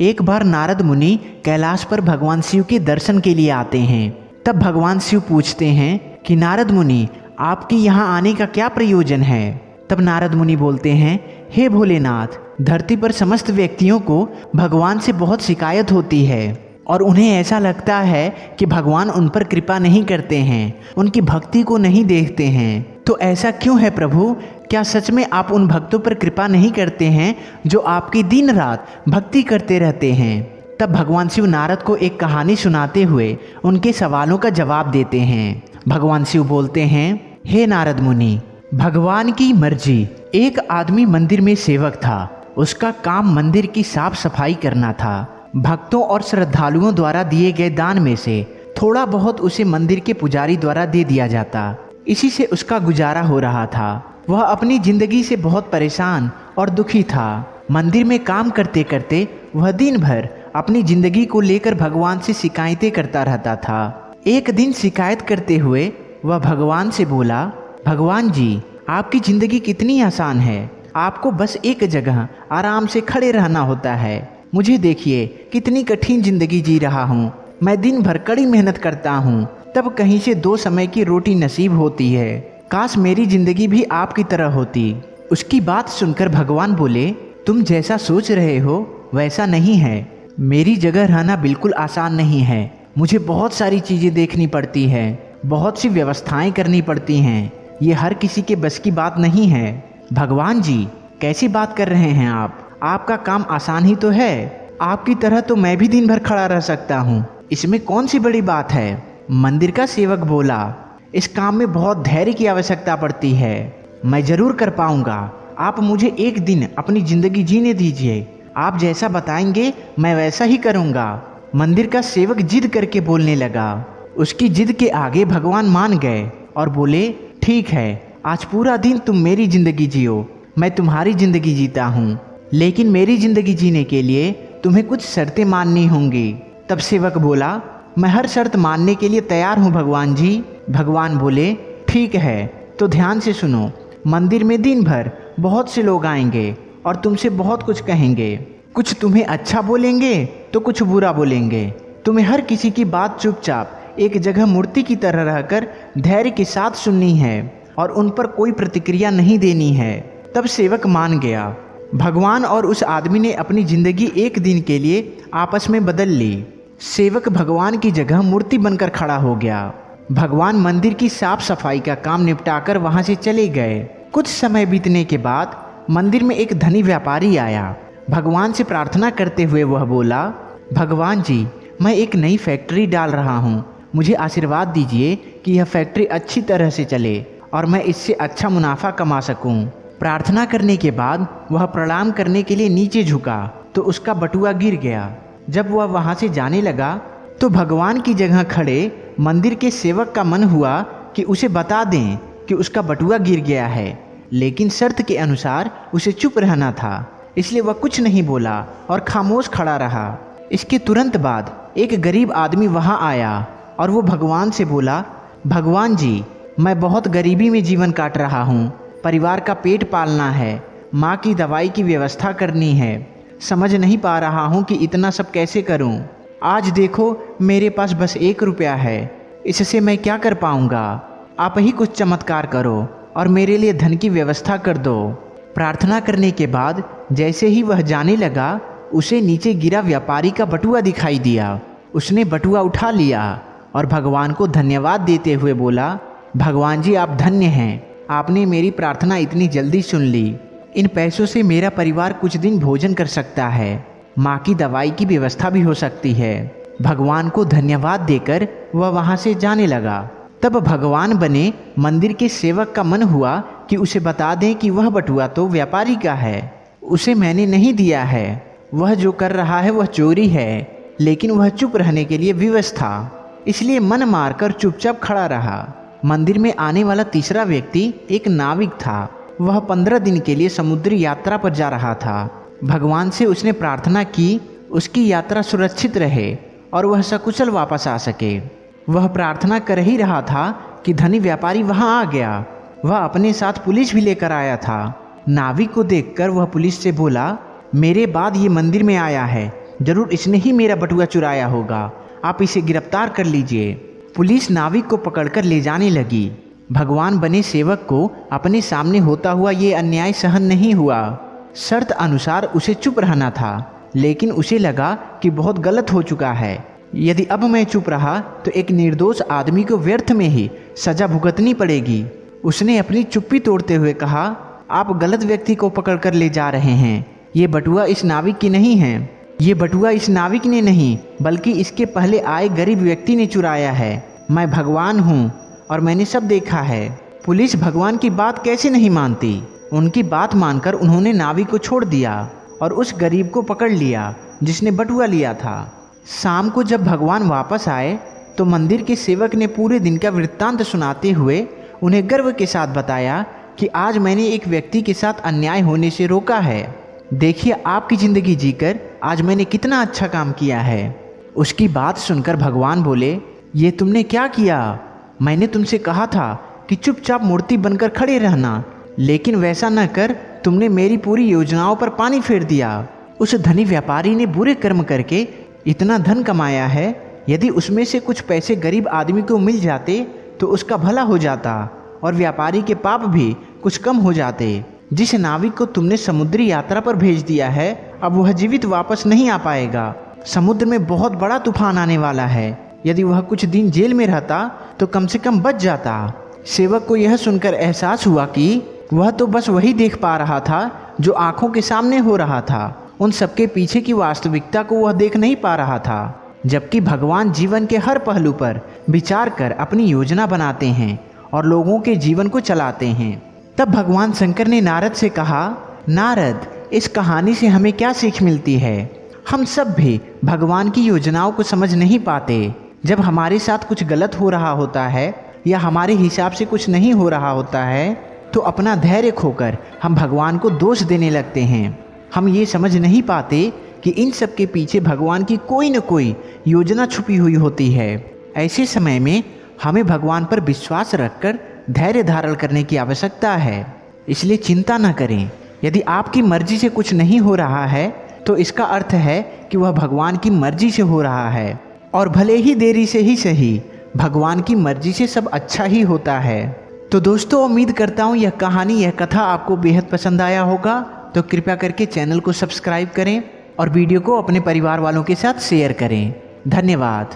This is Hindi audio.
एक बार नारद मुनि कैलाश पर भगवान शिव के दर्शन के लिए आते हैं। तब भगवान शिव पूछते हैं कि नारद मुनि, आपके यहाँ आने का क्या प्रयोजन है। तब नारद मुनि बोलते हैं, हे भोलेनाथ, धरती पर समस्त व्यक्तियों को भगवान से बहुत शिकायत होती है और उन्हें ऐसा लगता है कि भगवान उन पर कृपा नहीं करते हैं, उनकी भक्ति को नहीं देखते हैं। तो ऐसा क्यों है प्रभु? क्या सच में आप उन भक्तों पर कृपा नहीं करते हैं जो आपकी दिन रात भक्ति करते रहते हैं? तब भगवान शिव नारद को एक कहानी सुनाते हुए उनके सवालों का जवाब देते हैं। भगवान शिव बोलते हैं, हे नारद मुनि, भगवान की मर्जी। एक आदमी मंदिर में सेवक था। उसका काम मंदिर की साफ सफाई करना था। भक्तों और श्रद्धालुओं द्वारा दिए गए दान में से थोड़ा बहुत उसे मंदिर के पुजारी द्वारा दे दिया जाता। इसी से उसका गुजारा हो रहा था। वह अपनी जिंदगी से बहुत परेशान और दुखी था। मंदिर में काम करते करते वह दिन भर अपनी जिंदगी को लेकर भगवान से शिकायतें करता रहता था। एक दिन शिकायत करते हुए वह भगवान से बोला, भगवान जी, आपकी जिंदगी कितनी आसान है। आपको बस एक जगह आराम से खड़े रहना होता है। मुझे देखिए कितनी कठिन जिंदगी जी रहा हूँ। मैं दिन भर कड़ी मेहनत करता हूँ, तब कहीं से 2 समय की रोटी नसीब होती है। काश मेरी जिंदगी भी आपकी तरह होती। उसकी बात सुनकर भगवान बोले, तुम जैसा सोच रहे हो वैसा नहीं है। मेरी जगह रहना बिल्कुल आसान नहीं है। मुझे बहुत सारी चीज़ें देखनी पड़ती है, बहुत सी व्यवस्थाएं करनी पड़ती हैं। ये हर किसी के बस की बात नहीं है। भगवान जी, कैसी बात कर रहे हैं आप? आपका काम आसान ही तो है। आपकी तरह तो मैं भी दिन भर खड़ा रह सकता हूँ। इसमें कौन सी बड़ी बात है? मंदिर का सेवक बोला, इस काम में बहुत धैर्य की आवश्यकता पड़ती है। मैं जरूर कर पाऊंगा। आप मुझे एक दिन अपनी जिंदगी जीने दीजिए। आप जैसा बताएंगे मैं वैसा ही करूंगा। मंदिर का सेवक जिद करके बोलने लगा। उसकी जिद के आगे भगवान मान गए और बोले, ठीक है, आज पूरा दिन तुम मेरी जिंदगी जियो। मैं तुम्हारी जिंदगी जीता हूँ, लेकिन मेरी जिंदगी जीने के लिए तुम्हें कुछ शर्तें माननी होंगी। तब सेवक बोला, मैं हर शर्त मानने के लिए तैयार हूँ भगवान जी। भगवान बोले, ठीक है, तो ध्यान से सुनो। मंदिर में दिन भर बहुत से लोग आएंगे और तुमसे बहुत कुछ कहेंगे। कुछ तुम्हें अच्छा बोलेंगे तो कुछ बुरा बोलेंगे। तुम्हें हर किसी की बात चुपचाप एक जगह मूर्ति की तरह रहकर धैर्य के साथ सुननी है और उन पर कोई प्रतिक्रिया नहीं देनी है। तब सेवक मान गया। भगवान और उस आदमी ने अपनी जिंदगी एक दिन के लिए आपस में बदल ली। सेवक भगवान की जगह मूर्ति बनकर खड़ा हो गया। भगवान मंदिर की साफ सफाई का काम निपटाकर वहां से चले गए। कुछ समय बीतने के बाद मंदिर में एक धनी व्यापारी आया। भगवान से प्रार्थना करते हुए वह बोला, भगवान जी, मैं एक नई फैक्ट्री डाल रहा हूँ। मुझे आशीर्वाद दीजिए कि यह फैक्ट्री अच्छी तरह से चले और मैं इससे अच्छा मुनाफा कमा सकूं। प्रार्थना करने के बाद वह प्रणाम करने के लिए नीचे झुका तो उसका बटुआ गिर गया। जब वह वहां से जाने लगा तो भगवान की जगह खड़े मंदिर के सेवक का मन हुआ कि उसे बता दें कि उसका बटुआ गिर गया है, लेकिन शर्त के अनुसार उसे चुप रहना था। इसलिए वह कुछ नहीं बोला और खामोश खड़ा रहा। इसके तुरंत बाद एक गरीब आदमी वहां आया और वो भगवान से बोला, भगवान जी, मैं बहुत गरीबी में जीवन काट रहा हूँ। परिवार का पेट पालना है, माँ की दवाई की व्यवस्था करनी है। समझ नहीं पा रहा हूँ कि इतना सब कैसे करूँ। आज देखो, मेरे पास बस 1 रुपया है। इससे मैं क्या कर पाऊँगा? आप ही कुछ चमत्कार करो और मेरे लिए धन की व्यवस्था कर दो। प्रार्थना करने के बाद जैसे ही वह जाने लगा, उसे नीचे गिरा व्यापारी का बटुआ दिखाई दिया। उसने बटुआ उठा लिया और भगवान को धन्यवाद देते हुए बोला, भगवान जी, आप धन्य हैं। आपने मेरी प्रार्थना इतनी जल्दी सुन ली। इन पैसों से मेरा परिवार कुछ दिन भोजन कर सकता है। माँ की दवाई की व्यवस्था भी हो सकती है। भगवान को धन्यवाद देकर वह वहाँ से जाने लगा। तब भगवान बने मंदिर के सेवक का मन हुआ कि उसे बता दें कि वह बटुआ तो व्यापारी का है, उसे मैंने नहीं दिया है। वह जो कर रहा है वह चोरी है। लेकिन वह चुप रहने के लिए विवश था, इसलिए मन मारकर चुपचाप खड़ा रहा। मंदिर में आने वाला तीसरा व्यक्ति एक नाविक था। वह 15 दिन के लिए समुद्री यात्रा पर जा रहा था। भगवान से उसने प्रार्थना की उसकी यात्रा सुरक्षित रहे और वह सकुशल वापस आ सके। वह प्रार्थना कर ही रहा था कि धनी व्यापारी वहां आ गया। वह अपने साथ पुलिस भी लेकर आया था। नाविक को देखकर वह पुलिस से बोला, मेरे बाद ये मंदिर में आया है, जरूर इसने ही मेरा बटुआ चुराया होगा, आप इसे गिरफ्तार कर लीजिए। पुलिस नाविक को पकड़कर ले जाने लगी। भगवान बने सेवक को अपने सामने होता हुआ ये अन्याय सहन नहीं हुआ। शर्त अनुसार उसे चुप रहना था, लेकिन उसे लगा कि बहुत गलत हो चुका है। यदि अब मैं चुप रहा तो एक निर्दोष आदमी को व्यर्थ में ही सजा भुगतनी पड़ेगी। उसने अपनी चुप्पी तोड़ते हुए कहा, आप गलत व्यक्ति को पकड़कर ले जा रहे हैं। ये बटुआ इस नाविक की नहीं है। ये बटुआ इस नाविक ने नहीं, बल्कि इसके पहले आए गरीब व्यक्ति ने चुराया है। मैं भगवान हूँ और मैंने सब देखा है। पुलिस भगवान की बात कैसे नहीं मानती। उनकी बात मानकर उन्होंने नाविक को छोड़ दिया और उस गरीब को पकड़ लिया जिसने बटुआ लिया था। शाम को जब भगवान वापस आए तो मंदिर के सेवक ने पूरे दिन का वृत्तांत सुनाते हुए उन्हें गर्व के साथ बताया कि आज मैंने एक व्यक्ति के साथ अन्याय होने से रोका है। देखिए आपकी ज़िंदगी जीकर आज मैंने कितना अच्छा काम किया है। उसकी बात सुनकर भगवान बोले, ये तुमने क्या किया? मैंने तुमसे कहा था कि चुपचाप मूर्ति बनकर खड़े रहना, लेकिन वैसा न कर तुमने मेरी पूरी योजनाओं पर पानी फेर दिया। उस धनी व्यापारी ने बुरे कर्म करके इतना धन कमाया है, यदि उसमें से कुछ पैसे गरीब आदमी को मिल जाते तो उसका भला हो जाता और व्यापारी के पाप भी कुछ कम हो जाते। जिस नाविक को तुमने समुद्री यात्रा पर भेज दिया है, अब वह जीवित वापस नहीं आ पाएगा। समुद्र में बहुत बड़ा तूफान आने वाला है। यदि वह कुछ दिन जेल में रहता तो कम से कम बच जाता। सेवक को यह सुनकर एहसास हुआ कि वह तो बस वही देख पा रहा था जो आंखों के सामने हो रहा था। उन सबके पीछे की वास्तविकता को वह देख नहीं पा रहा था। जबकि भगवान जीवन के हर पहलू पर विचार कर अपनी योजना बनाते हैं और लोगों के जीवन को चलाते हैं। तब भगवान शंकर ने नारद से कहा, नारद, इस कहानी से हमें क्या सीख मिलती है? हम सब भी भगवान की योजनाओं को समझ नहीं पाते। जब हमारे साथ कुछ गलत हो रहा होता है या हमारे हिसाब से कुछ नहीं हो रहा होता है तो अपना धैर्य खोकर हम भगवान को दोष देने लगते हैं। हम ये समझ नहीं पाते कि इन सब के पीछे भगवान की कोई न कोई योजना छुपी हुई होती है। ऐसे समय में हमें भगवान पर विश्वास रखकर धैर्य धारण करने की आवश्यकता है। इसलिए चिंता न करें। यदि आपकी मर्जी से कुछ नहीं हो रहा है तो इसका अर्थ है कि वह भगवान की मर्जी से हो रहा है, और भले ही देरी से ही सही, भगवान की मर्जी से सब अच्छा ही होता है। तो दोस्तों, उम्मीद करता हूँ यह कहानी, यह कथा आपको बेहद पसंद आया होगा। तो कृपया करके चैनल को सब्सक्राइब करें और वीडियो को अपने परिवार वालों के साथ शेयर करें। धन्यवाद।